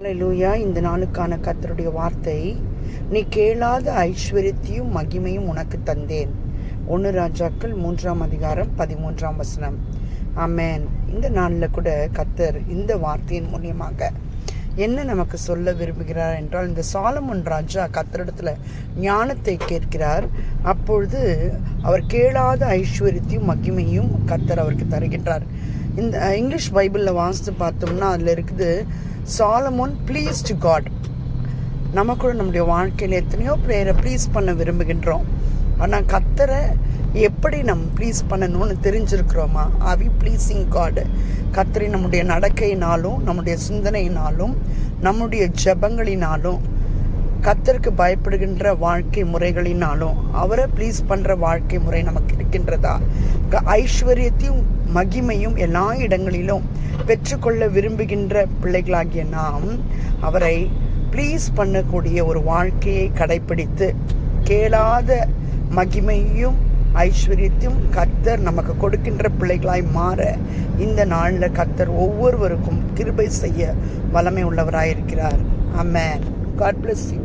அல்லேலூயா. இந்த நாளுக்கான கர்த்தருடைய வார்த்தை, நீ கேளாத ஐஸ்வர்யத்தையும் மகிமையும் உனக்கு தந்தேன். 1 ராஜாக்கள் 3ஆம் அதிகாரம் 13ஆம் வசனம். ஆமென். இந்த நாளில் கூட கர்த்தர் இந்த வார்த்தையின் மூலியமாக என்ன நமக்கு சொல்ல விரும்புகிறார் என்றால், இந்த சாலமோன் ராஜா கர்த்தரிடத்தில் ஞானத்தை கேட்கிறார். அப்பொழுது அவர் கேளாத ஐஸ்வர்யத்தையும் மகிமையும் கர்த்தர் அவருக்கு தருகின்றார். இந்த இங்கிலீஷ் பைபிளில் வாசித்து பார்த்தோம்னா அதில் இருக்குது, சாலமோன் ப்ளீஸ் டு காட். நம்ம கூட நம்முடைய வாழ்க்கையில் எத்தனையோ பேரை ப்ளீஸ் பண்ண விரும்புகின்றோம். ஆனால் கர்த்தரை எப்படி நம்ம ப்ளீஸ் பண்ணணும்னு தெரிஞ்சிருக்கிறோமா? Are we pleasing God? கர்த்தரை நம்முடைய நடக்கையினாலும், நம்முடைய சிந்தனையினாலும், நம்முடைய ஜெபங்களினாலும், கர்த்தருக்கு பயப்படுகின்ற வாழ்க்கை முறைகளினாலும், அவரை ப்ளீஸ் பண்ணுற வாழ்க்கை முறை நமக்கு இருக்கின்றதா? ஐஸ்வர்யத்தையும் மகிமையும் எல்லா இடங்களிலும் பெற்றுக்கொள்ள விரும்புகின்ற பிள்ளைகளாகிய நாம் அவரை ப்ளீஸ் பண்ணக்கூடிய ஒரு வாழ்க்கையை கடைப்பிடித்து, கேளாத மகிமையும் ஐஸ்வர்யத்தையும் கர்த்தர் நமக்கு கொடுக்கின்ற பிள்ளைகளாய் மாற இந்த நாளில் கர்த்தர் ஒவ்வொருவருக்கும் கிருபை செய்ய வல்லமை உள்ளவராயிருக்கிறார். ஆமென். God bless you.